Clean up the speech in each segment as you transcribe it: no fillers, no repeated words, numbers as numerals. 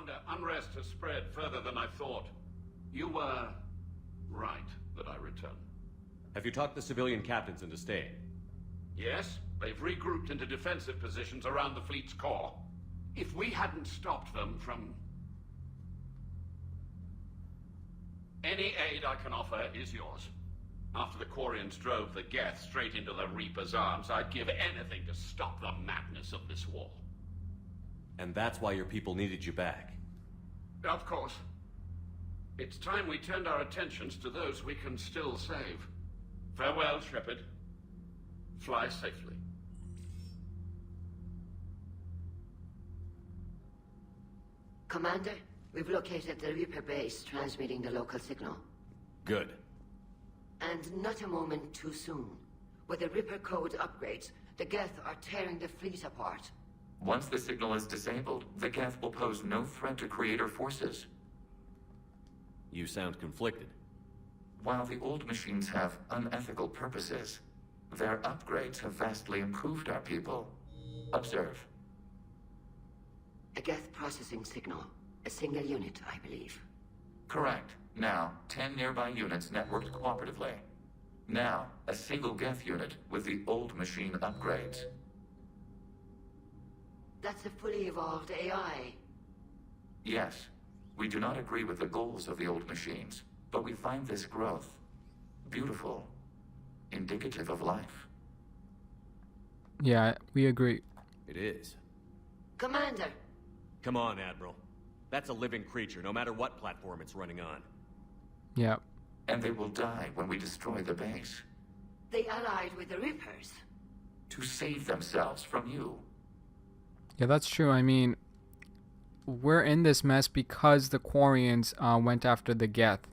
Commander, unrest has spread further than I thought. You were right that I return. Have you talked the civilian captains into staying? Yes, they've regrouped into defensive positions around the fleet's core. If we hadn't stopped them from... Any aid I can offer is yours. After the Quarians drove the Geth straight into the Reaper's arms, I'd give anything to stop the madness of this war. And that's why your people needed you back? Of course. It's time we turned our attentions to those we can still save. Farewell, Shepard. Fly safely. Commander, we've located the Reaper base transmitting the local signal. Good. And not a moment too soon. With the Reaper code upgrades, the Geth are tearing the fleet apart. Once the signal is disabled, the Geth will pose no threat to Creator forces. You sound conflicted. While the old machines have unethical purposes, their upgrades have vastly improved our people. Observe. A Geth processing signal. A single unit, I believe. Correct. Now, 10 nearby units networked cooperatively. Now, a single Geth unit with the old machine upgrades. That's a fully evolved AI. Yes. We do not agree with the goals of the old machines, but we find this growth beautiful, indicative of life. Yeah, we agree. It is. Commander! Come on, Admiral. That's a living creature, no matter what platform it's running on. Yeah. And they will die when we destroy the base. They allied with the Reapers. To save themselves from you. Yeah, that's true. I mean, we're in this mess because the Quarians went after the Geth.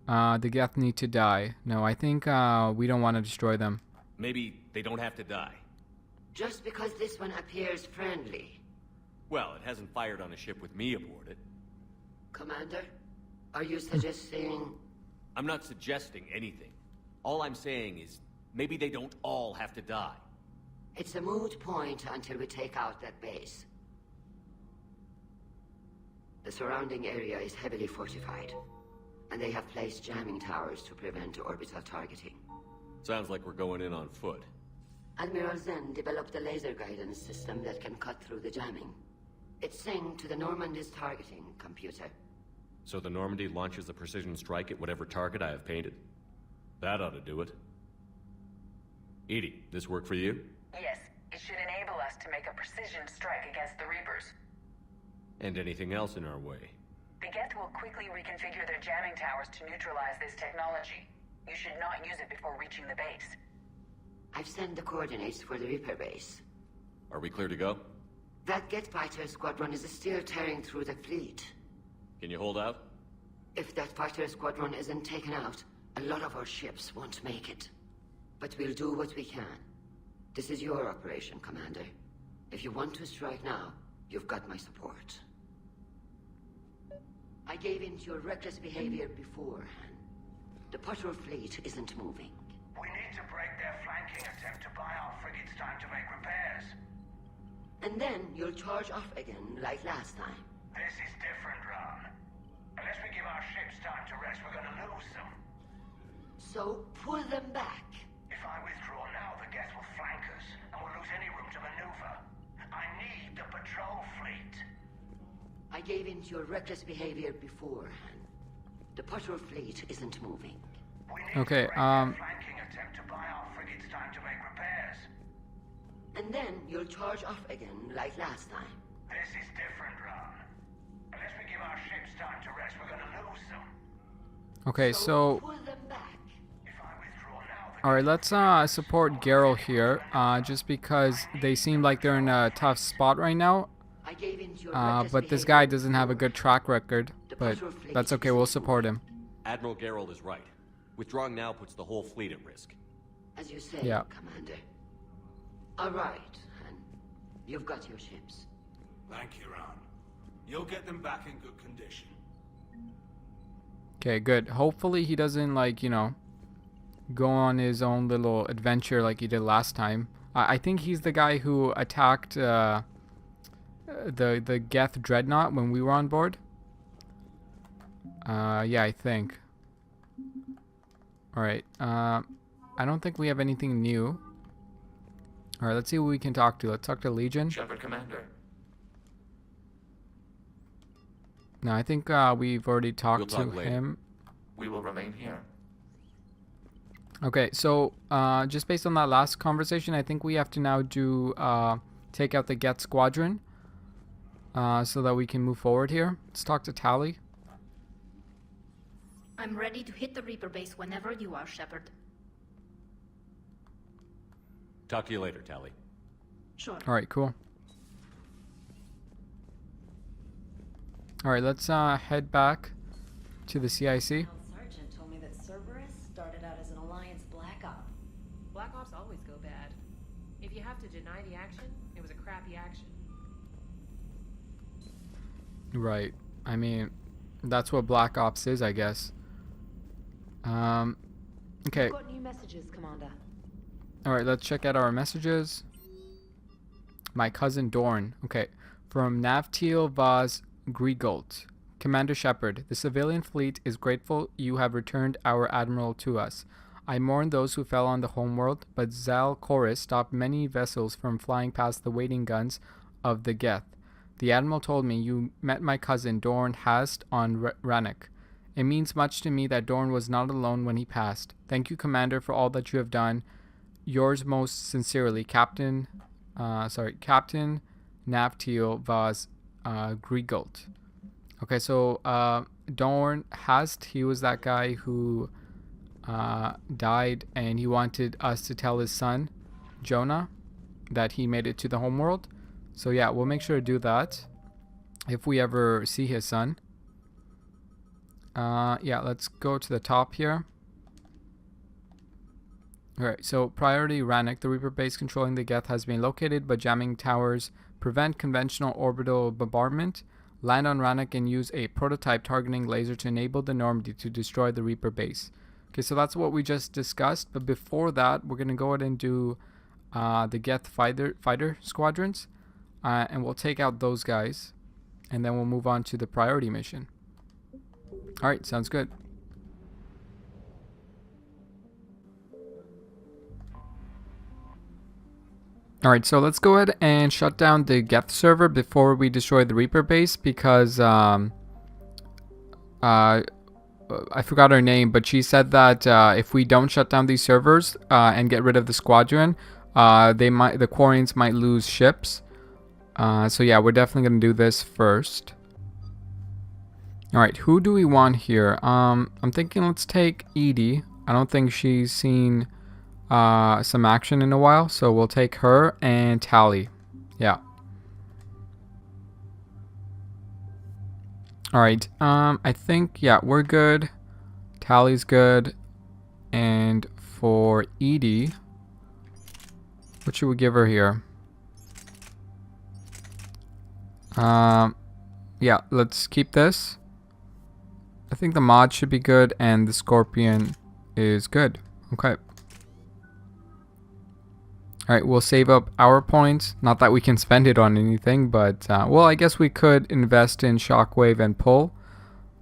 The Geth need to die. No, I think we don't want to destroy them. Maybe they don't have to die. Just because this one appears friendly. Well, it hasn't fired on a ship with me aboard it. Commander, are you suggesting... I'm not suggesting anything. All I'm saying is, maybe they don't all have to die. It's a moot point until we take out that base. The surrounding area is heavily fortified, and they have placed jamming towers to prevent orbital targeting. Sounds like we're going in on foot. Admiral Zen developed a laser guidance system that can cut through the jamming. It's synced to the Normandy's targeting computer. So the Normandy launches a precision strike at whatever target I have painted? That ought to do it. Edie, this work for you? Yes, it should enable us to make a precision strike against the Reapers. And anything else in our way? The Geth will quickly reconfigure their jamming towers to neutralize this technology. You should not use it before reaching the base. I've sent the coordinates for the Reaper base. Are we clear to go? That Geth fighter squadron is still tearing through the fleet. Can you hold out? If that fighter squadron isn't taken out, a lot of our ships won't make it. But we'll do what we can. This is your operation, Commander. If you want to strike now, you've got my support. I gave in to your reckless behavior beforehand. The patrol fleet isn't moving. We need to break their flanking attempt to buy our frigates time to make repairs. And then you'll charge off again, like last time. This is different, Ron. Unless we give our ships time to rest, we're gonna lose them. So, pull them back. If I withdraw now, the Geth will flank us, and we'll lose any room to maneuver. I need the patrol fleet. I gave in to your reckless behavior beforehand. The patrol fleet isn't moving. We need Okay, to break their flanking attempt to buy our frigates time to make repairs. And then you'll charge off again, like last time. This is different, Ron. Unless we give our ships time to rest, we're gonna lose them. Okay, so... Pull them back. If I withdraw now, the Alright, let's support Geralt here, just because they seem like they're in a tough spot right now. I gave in to your reckless But this behavior guy doesn't have a good track record, but that's okay, we'll support him. Admiral Geralt is right. Withdrawing now puts the whole fleet at risk. As you say, Yeah. Commander. All right, and you've got your ships. Thank you, Ron. You'll get them back in good condition. Okay, good. Hopefully he doesn't, like, you know, go on his own little adventure like he did last time. I think he's the guy who attacked the Geth Dreadnought when we were on board? Yeah, I think. Alright, I don't think we have anything new. Alright, let's see who we can talk to. Let's talk to Legion. Shepard Commander. No, I think we've already talked We'll to talk later. him. We will remain here. Okay, so just based on that last conversation, I think we have to now do take out the Geth Squadron so that we can move forward here. Let's talk to Tally. I'm ready to hit the Reaper base whenever you are, Shepard. Talk to you later, Tally. Sure. Alright, cool. Alright, let's head back to the CIC. Sergeant told me that Cerberus started out as an Alliance Black Op. Black Ops always go bad. If you have to deny the action, it was a crappy action. Right. I mean, that's what Black Ops is, I guess. Okay. I've got new messages, Commander. Alright, let's check out our messages. My cousin Dorn. Okay. From Navteal Vaz Griegolt. Commander Shepard, the civilian fleet is grateful you have returned our admiral to us. I mourn those who fell on the homeworld, but Zal Chorus stopped many vessels from flying past the waiting guns of the Geth. The admiral told me you met my cousin Dorn Hast on Rannoch. It means much to me that Dorn was not alone when he passed. Thank you, Commander, for all that you have done. Yours most sincerely, Captain Navteal Vaz Griegolt. Okay, so Dorn Hast, he was that guy who died, and he wanted us to tell his son, Jonah, that he made it to the homeworld. So yeah, we'll make sure to do that if we ever see his son. Yeah, let's go to the top here. Alright, so priority Rannoch. The Reaper base controlling the Geth has been located, but jamming towers prevent conventional orbital bombardment. Land on Rannoch and use a prototype targeting laser to enable the Normandy to destroy the Reaper base. Okay, so that's what we just discussed, but before that, we're going to go ahead and do the Geth fighter squadrons, and we'll take out those guys, and then we'll move on to the priority mission. Alright, sounds good. Alright, so let's go ahead and shut down the Geth server before we destroy the Reaper base, because I forgot her name, but she said that if we don't shut down these servers and get rid of the squadron, the Quarians might lose ships. So yeah, we're definitely going to do this first. Alright, who do we want here? I'm thinking let's take Edie. I don't think she's seen some action in a while, so we'll take her and Tally. Yeah. Alright, I think, yeah, we're good. Tally's good. And for Edie, what should we give her here? Yeah, let's keep this. I think the mod should be good, and the Scorpion is good. Okay. Alright, we'll save up our points. Not that we can spend it on anything, but, well, I guess we could invest in Shockwave and Pull.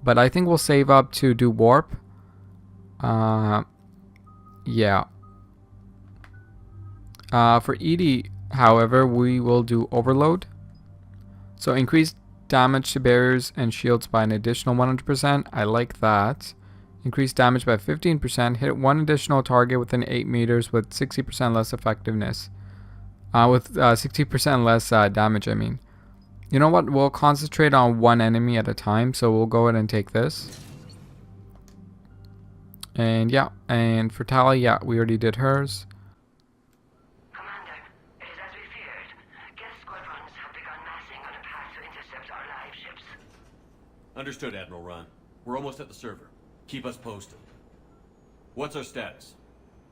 But I think we'll save up to do Warp. Yeah. For Edie, however, we will do Overload. So increase damage to barriers and shields by an additional 100%. I like that. Increase damage by 15%. Hit one additional target within 8 meters with 60% less effectiveness. With 60% less damage, I mean. You know what? We'll concentrate on one enemy at a time. So we'll go ahead and take this. And yeah. And for Tally, yeah, we already did hers. Commander, it is as we feared. Geth squadrons have begun massing on a path to intercept our live ships. Understood, Admiral Ron. We're almost at the server. Keep us posted. What's our status?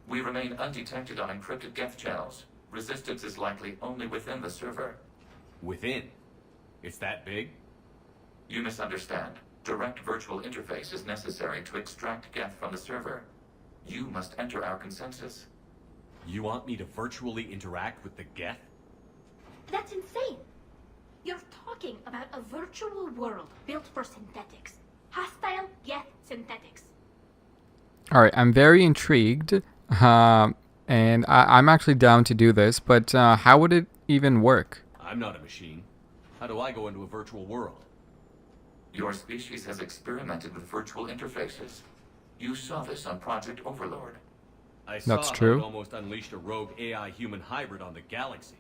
We remain undetected on encrypted Geth channels. Resistance is likely only within the server. Within? It's that big? You misunderstand. Direct virtual interface is necessary to extract Geth from the server. You must enter our consensus. You want me to virtually interact with the Geth? That's insane. You're talking about a virtual world built for synthetics. Hostile Geth synthetics. Alright, I'm very intrigued. And I'm actually down to do this, but how would it even work? I'm not a machine. How do I go into a virtual world? Your species has experimented with virtual interfaces. You saw this on Project Overlord. I saw That's how true. it almost unleashed a rogue AI-human hybrid on the galaxy.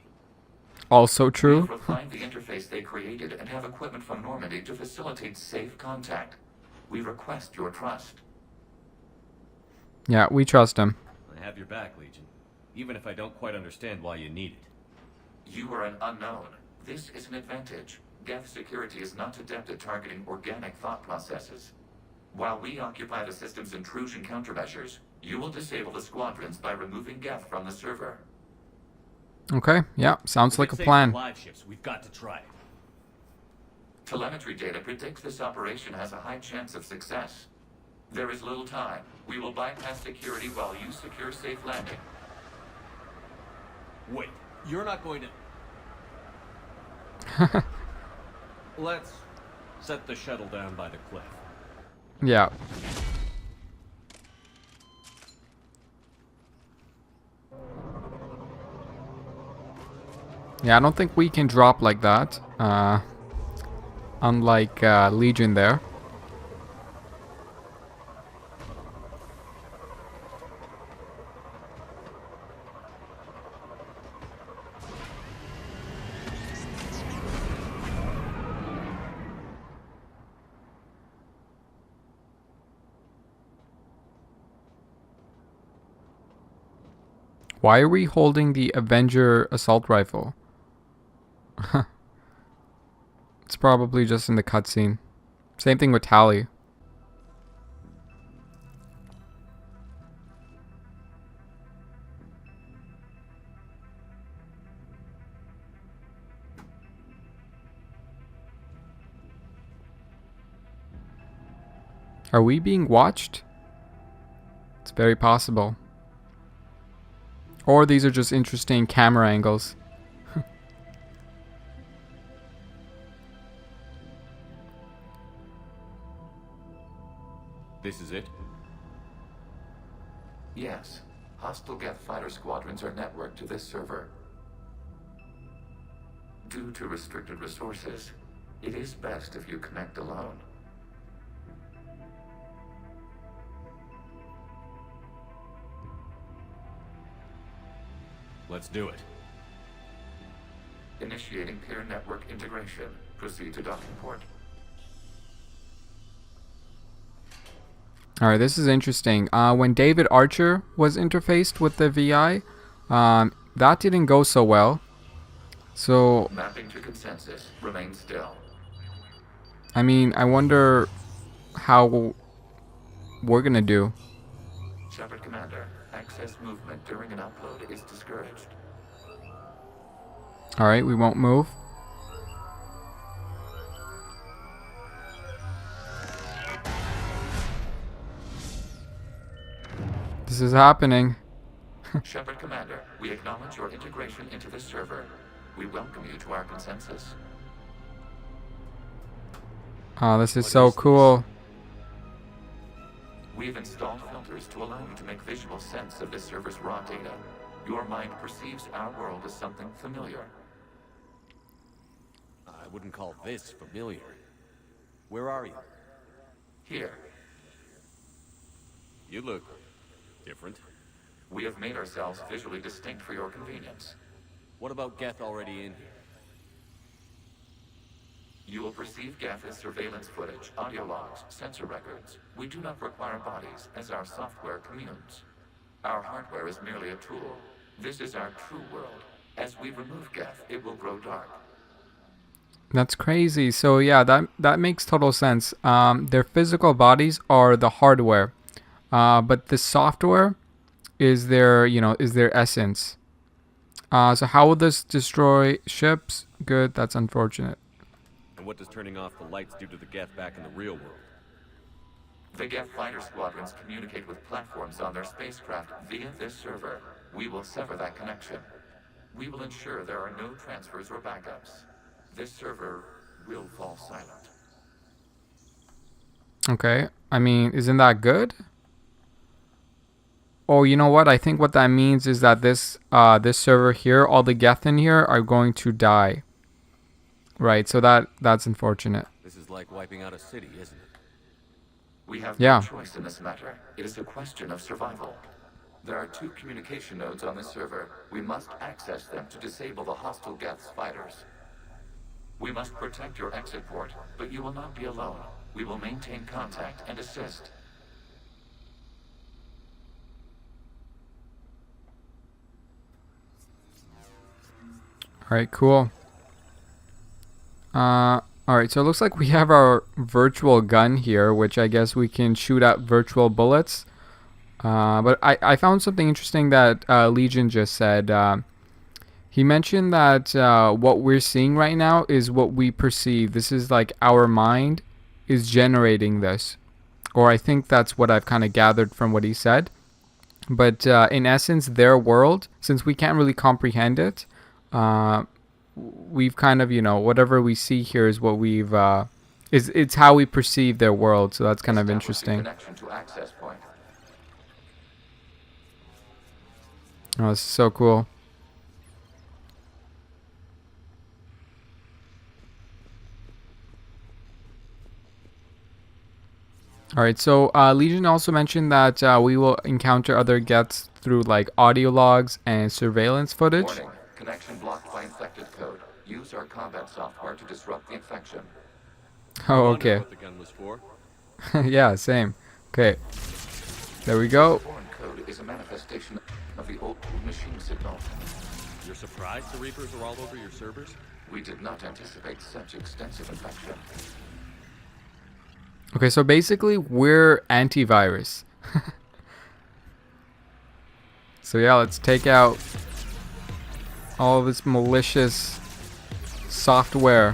Also true. We've refined the interface they created and have equipment from Normandy to facilitate safe contact. We request your trust. Yeah, we trust him. I have your back, Legion. Even if I don't quite understand why you need it. You are an unknown. This is an advantage. Geth security is not adept at targeting organic thought processes. While we occupy the system's intrusion countermeasures, you will disable the squadrons by removing Geth from the server. Okay, yeah, sounds like a If it saves plan. the live ships, we've got to try it. Telemetry data predicts this operation has a high chance of success. There is little time. We will bypass security while you secure safe landing. Wait, you're not going to... Let's set the shuttle down by the cliff. Yeah. Yeah, I don't think we can drop like that. Unlike Legion there. Why are we holding the Avenger assault rifle? It's probably just in the cutscene. Same thing with Tally. Are we being watched? It's very possible. Or these are just interesting camera angles. This is it? Yes. Hostile Geth fighter squadrons are networked to this server. Due to restricted resources, it is best if you connect alone. Let's do it. Initiating peer network integration. Proceed to docking port. Alright, this is interesting. When David Archer was interfaced with the VI, that didn't go so well. So, Mapping to consensus. Remain still. I mean, I wonder how we're gonna do. Shepard Commander, access movement during an upload is discouraged. Alright, we won't move. This is happening. Shepard Commander, we acknowledge your integration into this server. We welcome you to our consensus. Oh, this is so cool. We have installed filters to allow you to make visual sense of this server's raw data. Your mind perceives our world as something familiar. I wouldn't call this familiar. Where are you? Here, You look different. we have made ourselves visually distinct for your convenience. What about Geth already in here? You will perceive Geth as surveillance footage, audio logs, sensor records. We do not require bodies, as our software communes. Our hardware is merely a tool. This is our true world. As we remove Geth, it will grow dark. That's crazy. So yeah, that makes total sense. Their physical bodies are the hardware, but the software is their, is their essence. So how will this destroy ships? Good. That's unfortunate. And what does turning off the lights do to the Geth back in the real world? The Geth fighter squadrons communicate with platforms on their spacecraft via this server. We will sever that connection. We will ensure there are no transfers or backups. this server will fall silent. Okay. I mean, isn't that good? Oh, you know what? I think what that means is that this server here, all the Geth in here are going to die. Right, so that's unfortunate. This is like wiping out a city, isn't it? We have Yeah. no choice in this matter. It is a question of survival. There are 2 communication nodes on this server. We must access them to disable the hostile Geth's fighters. We must protect your exit port, but you will not be alone. We will maintain contact and assist. Alright, cool. Alright, so it looks like we have our virtual gun here, which I guess we can shoot out virtual bullets. But I found something interesting that Legion just said. He mentioned that what we're seeing right now is what we perceive. This is like our mind is generating this. Or I think that's what I've kind of gathered from what he said. But in essence, their world, since we can't really comprehend it, we've kind of, whatever we see here is what we've, it's how we perceive their world. So that's kind of interesting. Connection to access point. Oh, this is so cool. Alright, so Legion also mentioned that we will encounter other Geths through like audio logs and surveillance footage. Warning. Connection blocked by infected code. Use our combat software to disrupt the infection. Oh, I okay. wonder what the gun was for. Yeah, same. Okay. There we go. Foreign code is a manifestation of the old machine signal. You're surprised the Reapers are all over your servers? We did not anticipate such extensive infection. Okay, so basically we're antivirus. So yeah, let's take out all this malicious software,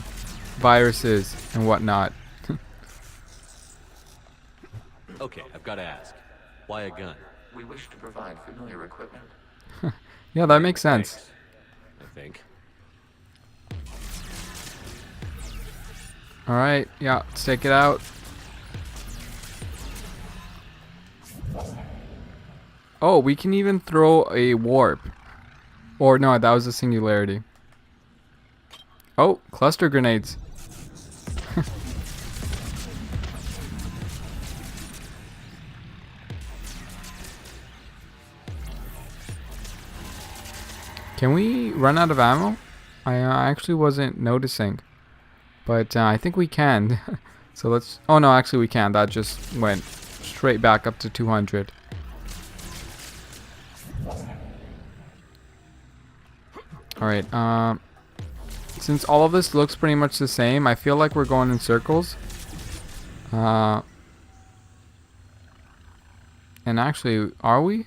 viruses, and whatnot. Okay, I've got to ask. Why a gun? We wish to provide familiar equipment. Yeah, that makes sense. Thanks, I think. Alright, yeah, let's take it out. Oh, we can even throw a warp. Or no, that was a singularity. Oh, cluster grenades. Can we run out of ammo? I actually wasn't noticing. But I think we can. So let's... Oh no, actually we can. That just went straight back up to 200. Alright, since all of this looks pretty much the same, I feel like we're going in circles. And actually, are we?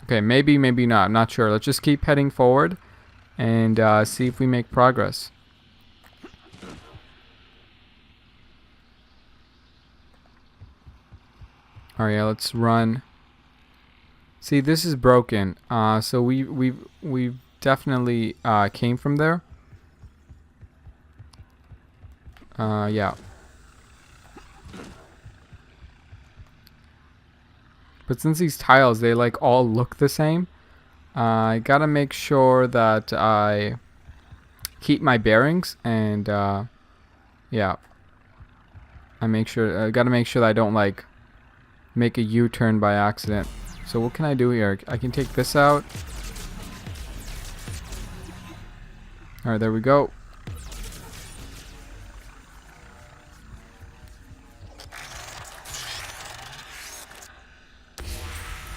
Okay, maybe, maybe not. I'm not sure. Let's just keep heading forward and see if we make progress. Alright, yeah, let's run. See, this is broken. So we definitely came from there. Yeah. But since these tiles, they like all look the same, I gotta make sure that I keep my bearings and yeah. I gotta make sure that I don't like make a U-turn by accident. So what can I do here? I can take this out. Alright, there we go.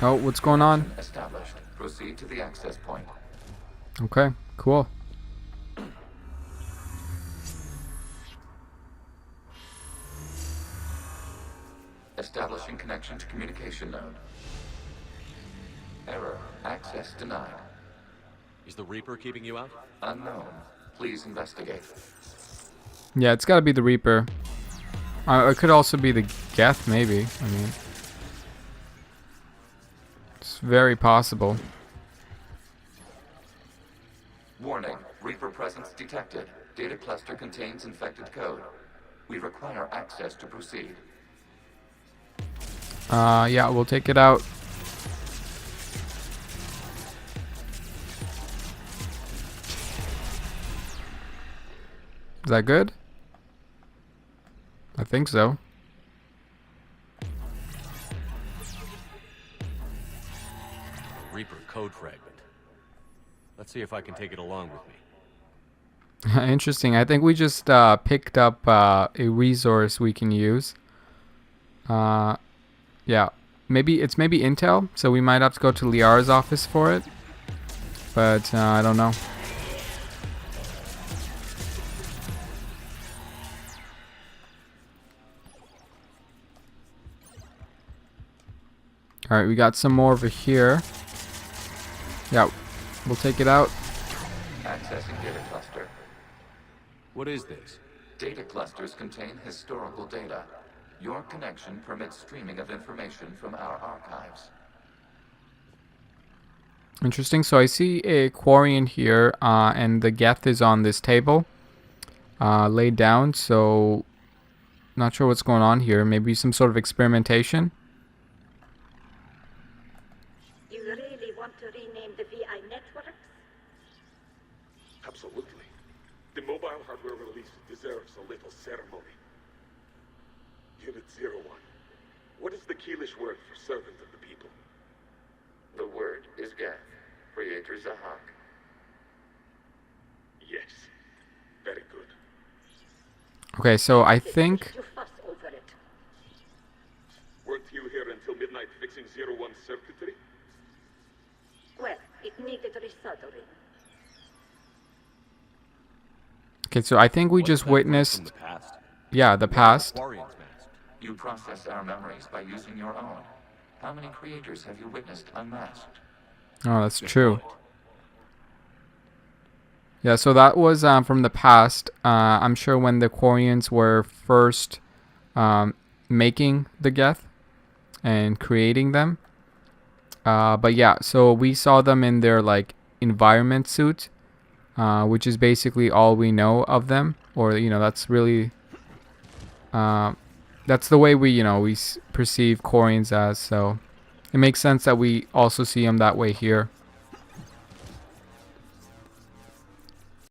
Oh, what's going on? Established. Proceed to the access point. Okay, cool. Establishing connection to communication node. Error. Access denied. Is the Reaper keeping you out? Unknown. Please investigate. Yeah, it's gotta be the Reaper. It could also be the Geth, maybe. I mean, It's very possible. Warning, Reaper presence detected. Data cluster contains infected code. We require access to proceed. Yeah, we'll take it out. Is that good? I think so. Reaper code fragment. Let's see if I can take it along with me. Interesting. I think we just picked up a resource we can use. Yeah. Maybe intel, so we might have to go to Liara's office for it. But I don't know. Alright, we got some more over here. Yeah, we'll take it out. Accessing data cluster. What is this? Data clusters contain historical data. Your connection permits streaming of information from our archives. Interesting. So I see a Quarian here, and the Geth is on this table, laid down. So, not sure what's going on here. Maybe some sort of experimentation. You really want to rename the VI networks? Absolutely. The mobile hardware release deserves a little ceremony. Unit 01. What is the Keelish word for servant of the people? The word is Geth. Creator Zahak. Yes. Very good. Okay, so I think... You fuss over it. Weren't you here until midnight fixing 01 circuitry? Well, it needed resoldering. Okay, so I think we What's just that witnessed... from the past? Yeah, the past. Quarian's mask. You process our memories by using your own. How many creators have you witnessed unmasked? Oh, that's true. Yeah, so that was from the past. I'm sure when the Quarians were first making the Geth and creating them. But yeah, so we saw them in their like environment suit, which is basically all we know of them. Or, you know, that's really... that's the way we, you know, we perceive Quarians as. So it makes sense that we also see them that way here.